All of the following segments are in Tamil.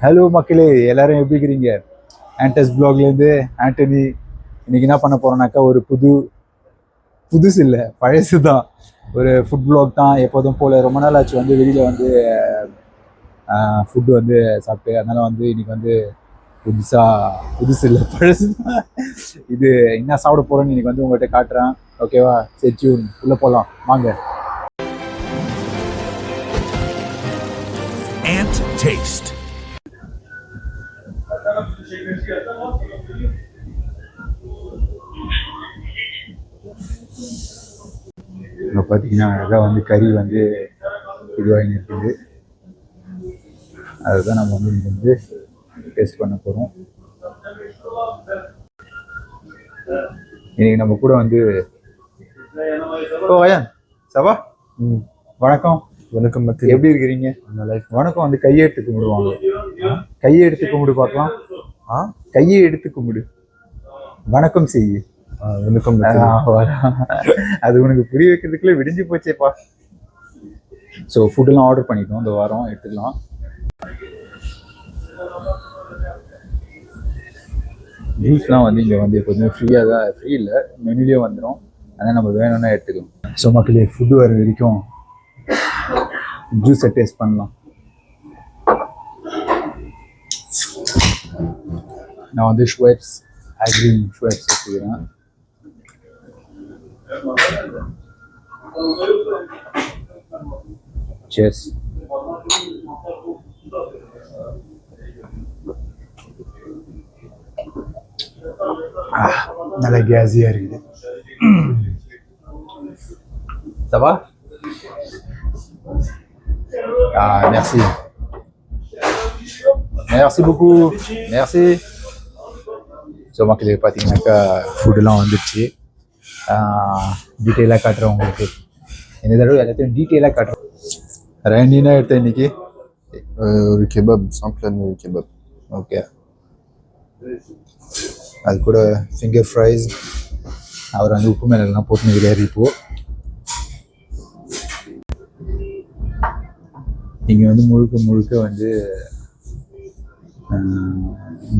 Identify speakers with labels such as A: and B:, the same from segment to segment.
A: ஹலோ மக்களே, எல்லாரும் எப்படி இருக்கிறீங்க? ஆண்டஸ் பிளாக்லேருந்து ஆண்டனி. இன்னைக்கு என்ன பண்ண போறோம்னாக்கா, ஒரு புதுசு இல்லை, பழசு தான். ஒரு ஃபுட் பிளாக் தான். எப்போதும் போல ரொம்ப நாள் ஆச்சு வந்து வெளியில் வந்து ஃபுட்டு வந்து சாப்பிட்டு. அதனால வந்து இன்னைக்கு வந்து புதுசு இல்லை, பழசு தான். இது என்ன சாப்பிட போறோன்னு இன்னைக்கு வந்து உங்கள்கிட்ட காட்டுறேன். ஓகேவா? சரி, உள்ள போகலாம் வாங்க.
B: Ant Taste.
A: இப்போ பார்த்தீங்கன்னா அழகாக வந்து கறி வந்து இதுவாகி இருக்குது. அதுதான் நம்ம வந்து இங்கே வந்து டேஸ்ட் பண்ண போகிறோம். இன்னைக்கு நம்ம கூட வந்து சவா. வணக்கம்.
C: வணக்கம்.
A: எப்படி இருக்கிறீங்க? வணக்கம் வந்து கையை எடுத்து கும்பிடுவாங்க. கையை எடுத்து கும்பிடு பார்க்கலாம். கையை எடுத்து கும்பிடு. வணக்கம் செய்யு.
C: வணக்கம்.
A: அது உனக்கு புரிய வைக்கிறதுக்குள்ள விடிஞ்சு போச்சேப்பா. ஸோ ஃபுட்டெல்லாம் ஆர்டர் பண்ணிட்டோம். இந்த வாரம் எடுத்துக்கலாம். ஜூஸ்லாம் வந்து இங்கே வந்து எப்போதுமே ஃப்ரீயாக தான், ஃப்ரீ இல்லை, மெனுலேயே வந்துடும். அதனால் நம்ம வேணும்னா எடுத்துக்கலாம். ஸோ மக்களே, ஃபுட்டு வர வரைக்கும் ஜூஸை டேஸ்ட் பண்ணலாம். நான் வந்து ஷ்வேப்ஸ் ஐஸ்கிரீம் ஷ்வேப்ஸ் வச்சுக்கிறேன். Cheers. நல்ல கேஸியா இருக்குது. Ça va? Merci. Merci beaucoup. Merci. So மக்களே, பார்த்தீங்கன்னாக்கா ஃபுட்டுலாம் வந்துடுச்சு. டீட்டெயிலாக காட்டுறேன் உங்களுக்கு. இந்த தடவை எல்லாத்தையும் டீட்டெயிலாக காட்டுறேன். நீனா எடுத்த இன்னைக்கு
C: ஒரு கெபாப், சாம்பிளன் கெபாப்.
A: ஓகே. அது கூட ஃபிங்கர் ஃப்ரைஸ். அவர் வந்து உப்பு மேலாம் போட்டு நிற்கிறாரு. இப்போ இங்கே வந்து முழுக்க வந்து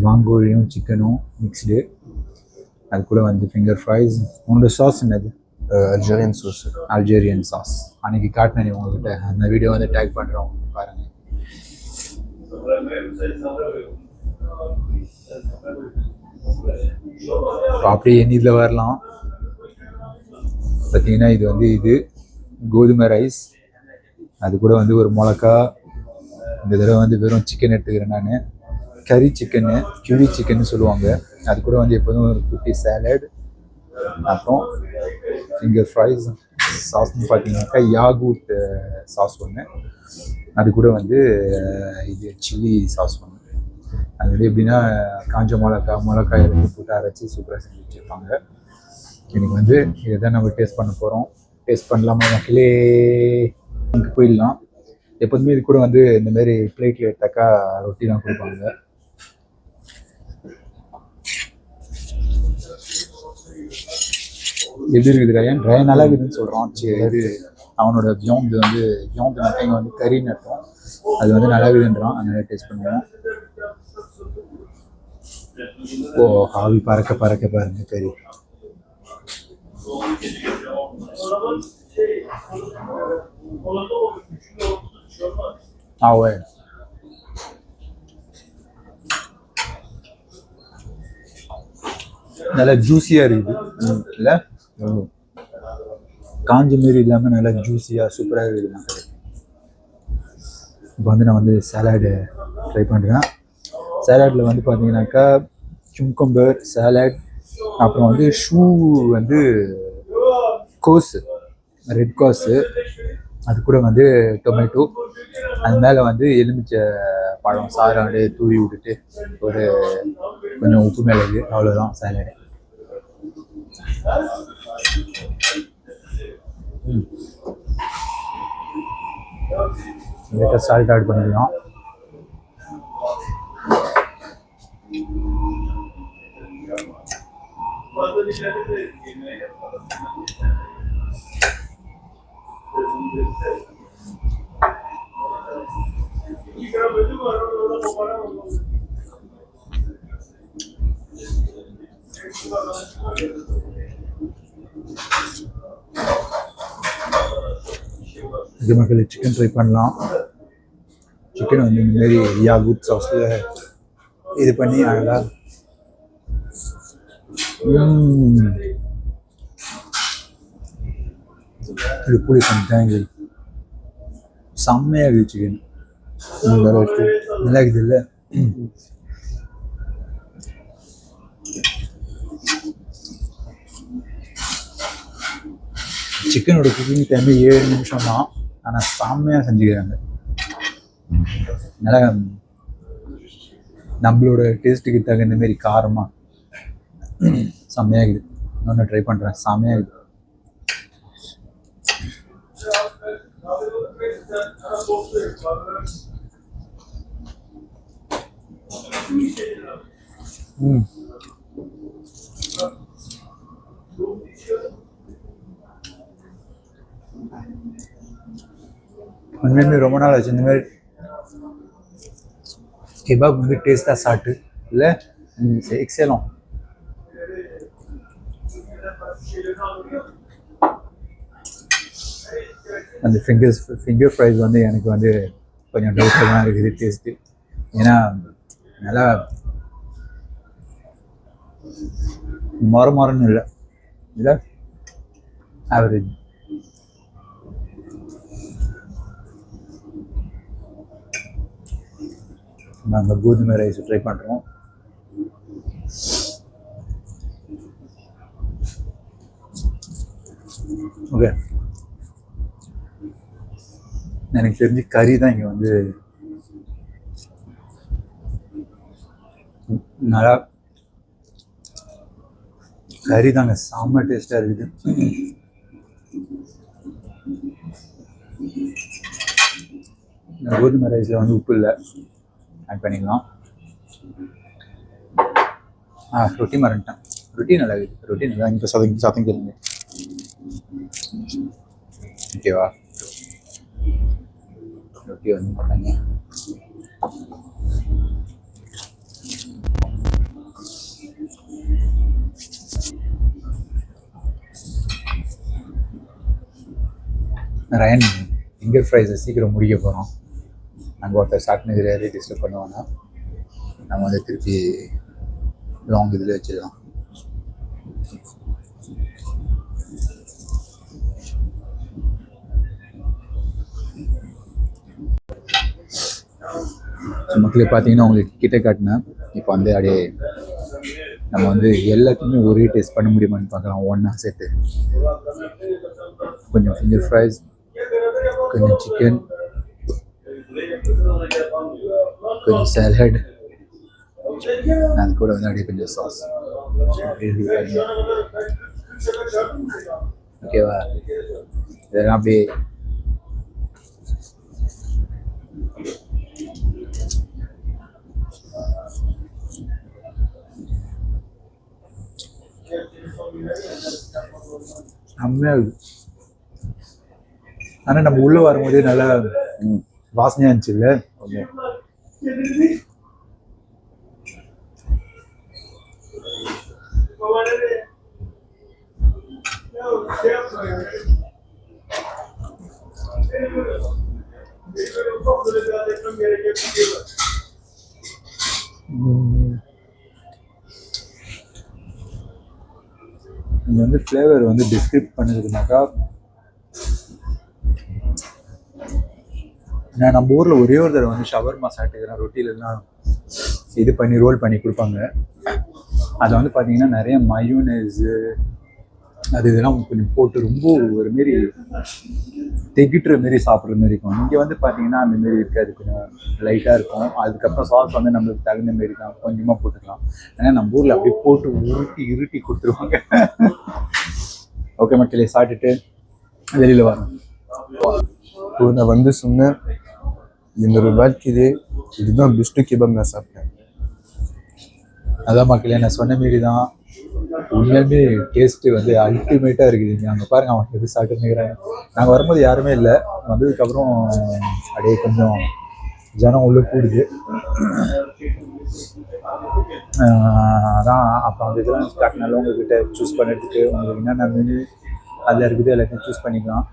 A: வாங்கோலியும் சிக்கனும் மிக்ஸ்டு. அது கூட வந்து ஃபிங்கர் ஃப்ரைஸ். உங்களோட சாஸ் என்னது? அல்ஜேரியன் சாஸ். அன்னைக்கு காட்டினேன் உங்ககிட்ட. அந்த வீடியோ வந்து டேக் பண்ணுறோம், பாருங்க. அப்படியே எண்ணியில் வரலாம். பார்த்தீங்கன்னா இது வந்து கோதுமை ரைஸ். அது கூட வந்து ஒரு மிளகா. இந்த தடவை வந்து வெறும் சிக்கன் எடுத்துக்கிறேன் நான். கறி சிக்கனு, கிவி சிக்கன்னு சொல்லுவாங்க. அது கூட வந்து எப்போதும் ஒரு குட்டி சாலட். அப்புறம் ஃபிங்கர் ஃப்ரைஸ். சாஸ்ன்னு பார்த்தீங்கன்னாக்கா யாகூட் சாஸ் ஒன்று. அது கூட வந்து இது சில்லி சாஸ் ஒன்று. அது வந்து எப்படின்னா காஞ்ச மிளகாய் எடுத்து போட்டு அரைச்சி சூப்பராக செஞ்சு வச்சுருப்பாங்க. எனக்கு வந்து இதை தான் நம்ம டேஸ்ட் பண்ண போகிறோம். டேஸ்ட் பண்ணலாமா மக்களே? இங்கே போயிடலாம். எப்போதுமே இது கூட வந்து இந்தமாரி பிளேட்டில் எடுத்தாக்கா ரொட்டி தான் கொடுப்பாங்க. எப்படி இருக்குது ரயன்? நல்லா இருக்குதுன்னு சொல்கிறான். சரி, இது அவனோட வியோந்து இங்கே வந்து கறி நட்டோம். அது வந்து நல்லா இருக்குதுன்றான். அதனால டேஸ்ட் பண்ணுவோம். ஓ, ஆவி பறக்க பாருங்க கறி. ஆவே நல்லா ஜூஸியாக இருக்குது இல்லை? காஞ்ச மாரி இல்லாமல் நல்லா ஜூஸியாக சூப்பராக இருக்குது மக்கள். இப்போ வந்து நான் வந்து சாலாடு ட்ரை பண்ணுறேன். சாலாடில் வந்து பார்த்தீங்கன்னாக்கா குக்கும்பர் சாலட், அப்புறம் வந்து வந்து கோஸு, ரெட் கோஸு. அது கூட வந்து டொமேட்டோ. அது மேலே வந்து எலுமிச்சை பழம் சாறு தூவி விட்டுட்டு கொஞ்சம் உப்பு மிளகு, அவ்வளோதான் சாலடு. லைட்டாக சால்ட் ஆட் பண்ணிக்கலாம். இது மக்கள் சிக்கன் ட்ரை பண்ணலாம். சிக்கன் வந்து இந்த மாதிரி யாகூத் சாஸில் இது பண்ணி அழகா இது புளி பண்ணிட்டேன். இது செம்மையாக இருக்குது சிக்கன். நல்லா இருக்குது இல்லை? சிக்கனோட குக்கிங் டைம் 7 நிமிஷம் தான். ஆனால் செம்மையாக செஞ்சுக்கிறாங்க. நல்லா நம்மளோட டேஸ்ட்டுக்கு தகுந்த மாரி காரமாக செம்மையாக இருக்குது. இன்னொன்று ட்ரை பண்ணுறேன். செம்மையாக இருக்குது. உண்மையுமே ரொம்ப நாள் ஆச்சு இந்த மாதிரி கெபாப் வந்து டேஸ்ட்டாக சாப்பிட்டு இல்லை. எக்ஸலும் அந்த ஃபிங்கர் ஃப்ரைஸ் வந்து எனக்கு வந்து கொஞ்சம் டவுட்டாக தான் இருக்குது டேஸ்ட்டு. ஏன்னா நல்லா மொரன்னு இல்லை ஆவரேஜ். நாங்கள் கோதுமை ரைஸ் ட்ரை பண்ணுறோம். ஓகே, எனக்கு தெரிஞ்சு கறி தான் இங்கே வந்து நல்லா கறி தாங்க செம்ம டேஸ்டாக இருக்குது. கோதுமை ரைஸில் வந்து உப்பு இல்லை, ஆட் பண்ணிக்கலாம். ரொட்டி மறந்துட்டேன். ரொட்டி நல்லா இருக்குது. ரொட்டி நல்லா இப்போ சாதம் கேளுங்க. ஓகேவா? ரொட்டி வந்து பண்ணாங்க. ரயன் ஃபிங்கர் ஃப்ரைஸை சீக்கிரம் முடிக்க போகிறோம். நாங்கள் ஒருத்தர் சாப்பிட்டு டிஸ்டர்ப் பண்ணுவாங்க. நம்ம வந்து திருப்பி லாங் இதில் வச்சுக்கலாம். மக்களே பார்த்தீங்கன்னா உங்களுக்கு கிட்ட காட்டினேன். இப்போ வந்து அப்படியே நம்ம வந்து எல்லாத்தையுமே ஒரே டேஸ்ட் பண்ண முடியுமான்னு பார்க்கலாம். ஒன்றா சேர்த்து கொஞ்சம் ஃபிங்கர் ஃப்ரைஸ், கொஞ்சம் சிக்கன், கொஞ்சம் சாலட், அது கூட வந்து அப்படியே கொஞ்சம் சாஸ். ஓகேவா? இதெல்லாம் அப்படியே செம்மையாக இருக்குது. ஆனால் நம்ம உள்ளே வரும்போதே நல்லா வாசனையாக இருந்துச்சு இல்லை? இங்கே வந்து ஃப்ளேவர் வந்து டிஸ்கிரிப்ட் பண்ணதுனாக்கா, நான் நம்ம ஊரில் ஒரே ஒரு தடவை வந்து ஷவர்மா சாப்பிட்டுக்கிறேன். ரொட்டிலெலாம் இது பண்ணி ரோல் பண்ணி கொடுப்பாங்க. அதை வந்து பார்த்தீங்கன்னா நிறைய மயோனைஸு அது இதெல்லாம் கொஞ்சம் போட்டு ரொம்ப ஒரு மாரி திகிட்டுற மாரி சாப்பிட்ற மாரி இருக்கும். இங்கே வந்து பார்த்தீங்கன்னா அந்த மாரி இருக்காது, கொஞ்சம் லைட்டாக இருக்கும். அதுக்கப்புறம் சாஸ் வந்து நம்மளுக்கு தகுந்த மாரி தான் கொஞ்சமாக போட்டுக்கலாம். ஏன்னா நம்ம ஊரில் அப்படியே போட்டு இருட்டி கொடுத்துருவாங்க. ஓகே மக்களே, சாப்பிட்டுட்டு வெளியில் வரோம்.
C: இப்போ நான் வந்து சொன்னேன், என்னோட வாழ்க்கையிலே இதுதான் பெஸ்ட்டு கெபாப் நான் சாப்பிட்டேன்.
A: அதான் மக்களே, நான் சொன்ன மாரி தான். உண்மையுமே டேஸ்ட்டு வந்து அல்டிமேட்டாக இருக்குது. அங்கே பாருங்க, அவன் எப்படி சாப்பிட்டுருக்கிறாங்க. நாங்கள் வரும்போது யாருமே இல்லை. வந்ததுக்கப்புறம் அப்படியே கொஞ்சம் ஜனம் உள்ளே கூடுது. அதான் அப்புறம் அந்த இதெல்லாம் காட்டினாலும் உங்ககிட்ட சூஸ் பண்ணுறதுக்கு உங்களுக்கு என்னென்ன மெனு அதில் இருக்குது எல்லாத்தையும் சூஸ் பண்ணிக்கலாம்.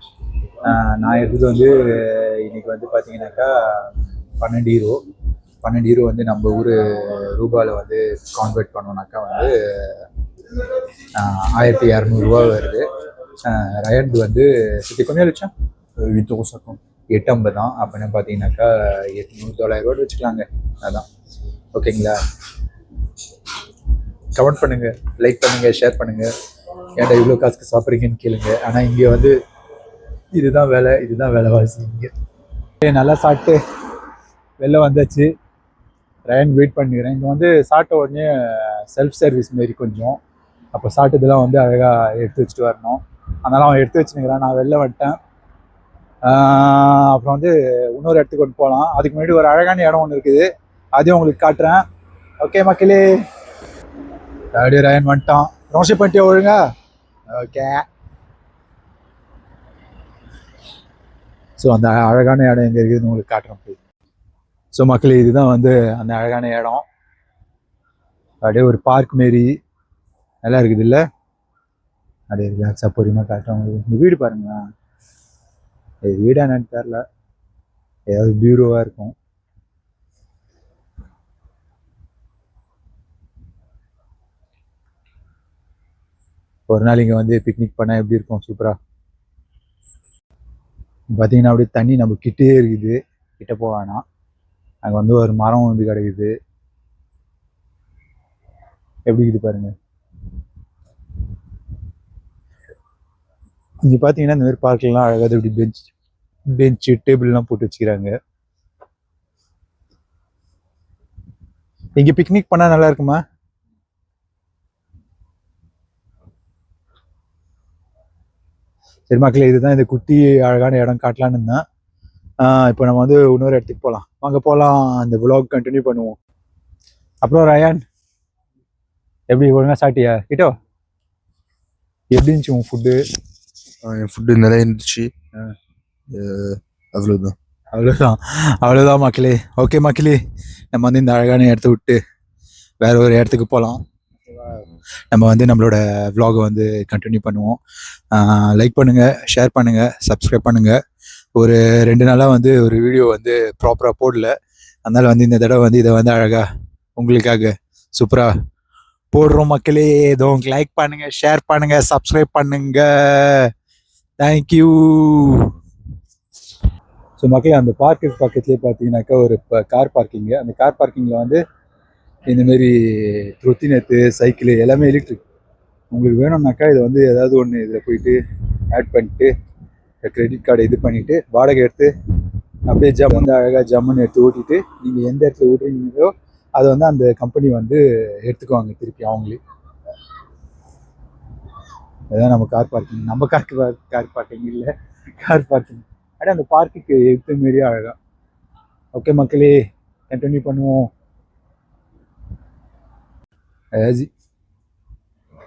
A: நான் எடுத்தது வந்து இன்னைக்கு வந்து பார்த்தீங்கன்னாக்கா 12 யூரோ. 12 யூரோ வந்து நம்ம ஊர் ரூபாயில் வந்து கான்வெர்ட் பண்ணோம்னாக்கா வந்து 1200 வருது. ரயட் வந்து சுற்றி கம்மியாக வச்சோம்
C: 8,50 €.
A: 850 தான். அப்படின்னு பார்த்தீங்கன்னாக்கா $800 வச்சுக்கலாங்க. அதான் ஓகேங்களா. கமெண்ட் பண்ணுங்க, லைக் பண்ணுங்க, ஷேர் பண்ணுங்க. ஏன்டா இவ்வளோ காசுக்கு சாப்பிட்றீங்கன்னு கேளுங்க. ஆனால் இங்கே வந்து இதுதான் வேலை, இதுதான் வேலைவாசி இங்கே. நல்லா சாப்பிட்டு வெளில வந்தாச்சு. ரயன் வெயிட் பண்ணிக்கிறேன். இங்கே வந்து சாப்பிட்ட உடனே செல்ஃப் சர்வீஸ் மாரி கொஞ்சம், அப்போ சாப்பிட்டதெல்லாம் வந்து அழகாக எடுத்து வச்சுட்டு வரணும். அதனால அவன் எடுத்து வச்சுனுக்கிறான். நான் வெளில வந்துட்டேன். அப்புறம் வந்து இன்னொரு இடத்துக்கு கொண்டு போகலாம். அதுக்கு முன்னாடி ஒரு அழகான இடம் ஒன்று இருக்குது, அதையும் உங்களுக்கு காட்டுறேன். ஓகே மக்களே, அப்படியே ரயன் வந்துட்டான். ரோஷி பண்ணிட்டே ஒழுங்கா. ஓகே. ஸோ அந்த அழகான இடம் எங்கே இருக்குதுன்னு உங்களுக்கு காட்டுறேன் போய். ஸோ மக்களே, இதுதான் வந்து அந்த அழகான இடம். அப்படியே ஒரு பார்க் மாரி நல்லா இருக்குது இல்லை? அப்படியே ரிலாக்ஸாக பொறுமையாக காட்டுறேன் உங்களுக்கு. இந்த வீடு பாருங்களேன். இது வீடா என்னன்னு தெரில, ஏதாவது பியூரோவாக இருக்கும். ஒரு நாள் இங்கே வந்து பிக்னிக் பண்ணால் எப்படி இருக்கும்? சூப்பராக பார்த்தீங்கன்னா அப்படியே தண்ணி நம்ம கிட்டே இருக்குது. கிட்ட போக வேணாம். அங்கே வந்து ஒரு மரம் வந்து கிடக்குது. எப்படி இருக்குது பாருங்க. இங்கே பார்த்தீங்கன்னா இந்த மாதிரி பார்க்கெல்லாம் அழகாக இப்படி பெஞ்சு டேபிள்லாம் போட்டு வச்சுக்கிறாங்க. இங்கே பிக்னிக் பண்ணால் நல்லா இருக்குமா? சரி மக்களே, இதுதான் இந்த குட்டி அழகான இடம் காட்டலான்னு இருந்தேன். இப்போ நம்ம வந்து இன்னொரு இடத்துக்கு போகலாம். வாங்க போகலாம். அந்த vlog கண்டினியூ பண்ணுவோம். அப்புறம் ரயான், எப்படி ஒழுங்கா சாப்பிட்டியா? கிட்டோ எப்படி இருந்துச்சு உன் ஃபுட்டு?
C: என் ஃபுட்டு நல்லா இருந்துச்சு. அவ்வளோதான்.
A: அவ்வளோதான் அவ்வளோதான் மக்களே. ஓகே மக்களே, நம்ம வந்து இந்த அழகான இடத்த விட்டு வேற ஒரு இடத்துக்கு போகலாம். நம்ம வந்து நம்மளோட vlog வந்து கண்டினியூ பண்ணுவோம். லைக் பண்ணுங்கள், ஷேர் பண்ணுங்கள், சப்ஸ்கிரைப் பண்ணுங்கள். ஒரு 2 நாளாக வந்து ஒரு வீடியோ வந்து ப்ராப்பராக போடல. அதனால் வந்து இந்த தடவை வந்து இதை வந்து அழகாக உங்களுக்காக சூப்பராக போடுறோம் மக்களே. இதோ லைக் பண்ணுங்கள், ஷேர் பண்ணுங்கள், சப்ஸ்கிரைப் பண்ணுங்கள். தேங்க்யூ. ஸோ மக்களே, அந்த பார்க்குக்கு பக்கத்துலேயே பார்த்தீங்கன்னாக்கா ஒரு கார் பார்க்கிங்கு. அந்த கார் பார்க்கிங்கில் வந்து இந்தமாரி ட்ரொத்தினெட்டு, சைக்கிள் எல்லாமே எலக்ட்ரிக். உங்களுக்கு வேணும்னாக்கா இதை வந்து ஏதாவது ஒன்று இதில் போயிட்டு ஆட் பண்ணிட்டு கிரெடிட் கார்டை இது பண்ணிவிட்டு வாடகை எடுத்து அப்படியே வந்து அழகாக ஜம்முன்னு எடுத்து ஓட்டிட்டு நீங்கள் எந்த இடத்துல ஓட்டுறீங்களோ அதை வந்து அந்த கம்பெனி வந்து எடுத்துக்குவாங்க திருப்பி அவங்களே. அதுதான் நம்ம கார் பார்க்கிங். நம்ம கார் பார்க்கிங் இல்லை, கார் பார்க்கிங். அப்படியே அந்த பார்க்குக்கு எடுத்த மாரியே அழகா. ஓகே மக்களே, கண்டினியூ பண்ணுவோம்.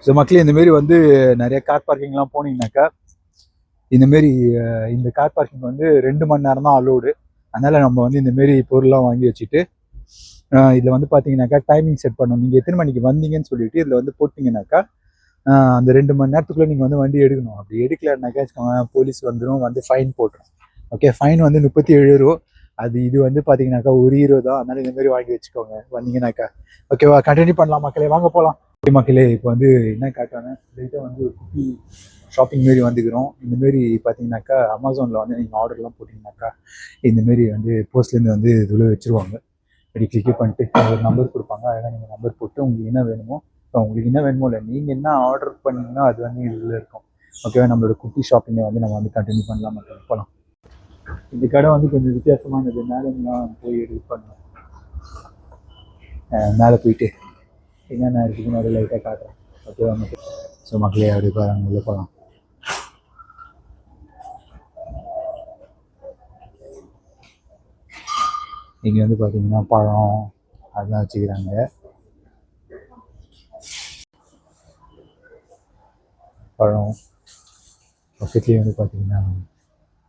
A: ஸோ மக்களே, இந்தமாரி வந்து நிறைய கார் பார்க்கிங்லாம் போனீங்கன்னாக்கா இந்தமாரி இந்த கார் பார்க்கிங் வந்து 2 மணி நேரம் தான் அலோடு. அதனால் நம்ம வந்து இந்தமாரி பொருள்லாம் வாங்கி வச்சுட்டு இதில் வந்து பார்த்தீங்கன்னாக்கா டைமிங் செட் பண்ணணும். நீங்கள் எத்தனை மணிக்கு வந்தீங்கன்னு சொல்லிட்டு இதில் வந்து போட்டிங்கனாக்கா அந்த 2 மணி நேரத்துக்குள்ளே நீங்கள் வந்து வண்டி எடுக்கணும். அப்படி எடுக்கலன்னாக்கா போலீஸ் வந்துடும், வந்து ஃபைன் போட்டுரும். ஓகே, ஃபைன் வந்து 37 €. அது இது வந்து பார்த்தீங்கன்னாக்கா €1 தான். அதனால் இந்தமாரி வாங்கி வச்சுக்கோங்க வந்தீங்கன்னாக்கா. ஓகேவா? கண்டினியூ பண்ணலாம் மக்களே, வாங்க போகலாம். மக்களே, இப்போ வந்து என்ன காட்டுறாங்க, லைட்டாக வந்து ஒரு குட்டி ஷாப்பிங் மாரி வந்துக்கிறோம். இந்தமாரி பார்த்தீங்கன்னாக்கா அமேசானில் வந்து நீங்கள் ஆர்டர்லாம் போட்டிங்கனாக்கா இந்தமாரி வந்து போஸ்ட்லேருந்து வந்து இதில் வச்சுருவாங்க. அப்படி கிளிக் பண்ணிட்டு ஒரு நம்பர் கொடுப்பாங்க. அழகாக நீங்கள் நம்பர் போட்டு உங்களுக்கு என்ன வேணுமோ, இப்போ உங்களுக்கு என்ன வேணுமோ இல்லை, நீங்கள் என்ன ஆர்டர் பண்ணிங்கன்னா அது வந்து இதில் இருக்கும். ஓகேவா? நம்மளோட குட்டி ஷாப்பிங்கை வந்து நம்ம வந்து கண்டினியூ பண்ணலாம் மக்கள். போகலாம். இந்த கடை வந்து கொஞ்சம் வித்தியாசமானது. மேலேலாம் போய் இது பண்ணலாம். மேலே போயிட்டு என்னென்ன இருக்குதுன்னு ஒரு லைட்டாக காட்டுறேன். ஓகேவா மக்கள்? ஸோ மக்களே, அப்படி பாருங்க, உள்ளே போகலாம். இங்கே வந்து பார்த்தீங்கன்னா பழம் அதெல்லாம் வச்சுக்கிறாங்க. பழம் பக்கத்துலேயே வந்து பார்த்தீங்கன்னா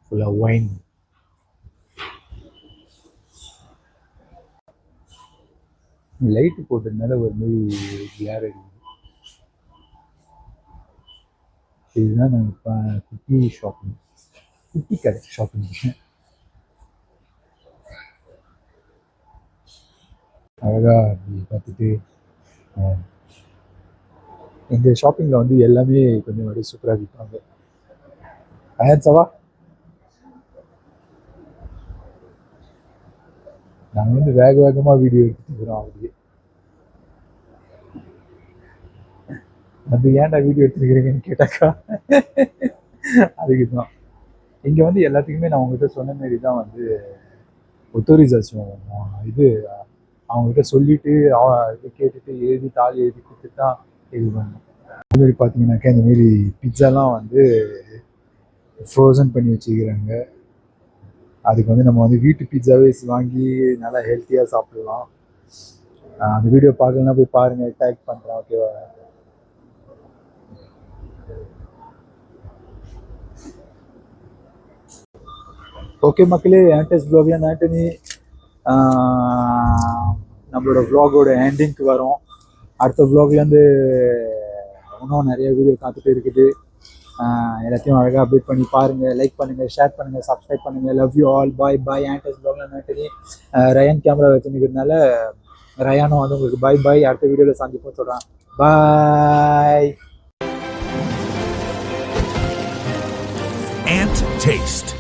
A: ஃபுல்லாக ஒயின். லைட்டு போட்டதுனால ஒரு மாதிரி கிளார் அடிக்குது. இதுதான் நம்ம இப்போ குட்டி ஷாப்பிங், குட்டி கடை ஷாப்பிங். அழகாக அப்படி பார்த்துட்டு இந்த ஷாப்பிங்கில் வந்து எல்லாமே கொஞ்சம் அப்படியே சூப்பராக விற்பாங்க. சவா நாங்கள் வந்து வேக வேகமாக வீடியோ எடுத்துட்டு இருக்கிறோம். அப்படியே அது ஏன்டா வீடியோ எடுத்துருக்கிறீங்கன்னு கேட்டாக்கா அதுக்கு தான். இங்கே வந்து எல்லாத்துக்குமே நான் உங்ககிட்ட சொன்ன மாரி தான் வந்து ஒத்தோரிசேஷன் இது அவங்ககிட்ட சொல்லிவிட்டு இது கேட்டுட்டு எழுதி தாலி எழுதி கொடுத்துட்டு தான் இது பண்ணணும். அது மாதிரி பார்த்தீங்கன்னாக்கா இந்தமாரி பிட்சாலாம் வந்து ஃப்ரோசன் பண்ணி வச்சுக்கிறாங்க. அதுக்கு வந்து நம்ம வந்து வீட்டு பிட்சாவே வாங்கி நல்லா ஹெல்த்தியாக சாப்பிடலாம். அந்த வீடியோ பார்க்கலன்னா போய் பாருங்கள், டேக் பண்ணுறேன். ஓகேவா? ஓகே மக்களே, ஆண்டஸ் வ்ளாக்ல ஆண்டனி நம்மளோட வ்ளாகோட எண்டிங்க்கு வரோம். அடுத்த வ்ளாக்லேருந்து இன்னும் நிறைய வீடியோ காத்துட்டு இருக்குது. எல்லாத்தையும் அழகாக அப்டேட் பண்ணி பாருங்கள். லைக் பண்ணுங்கள், ஷேர் பண்ணுங்கள், சப்ஸ்கிரைப் பண்ணுங்கள். Love you all. Bye bye. ஆண்டஸ் வ்ளாக்ல ஆண்டனி. ரயான் கேமரா வச்சுருக்கிறதுனால ரயானும் வந்து உங்களுக்கு பாய் பாய். அடுத்த வீடியோவில் சந்திப்போம் சொல்கிறேன். பாய்.
B: Ant Taste.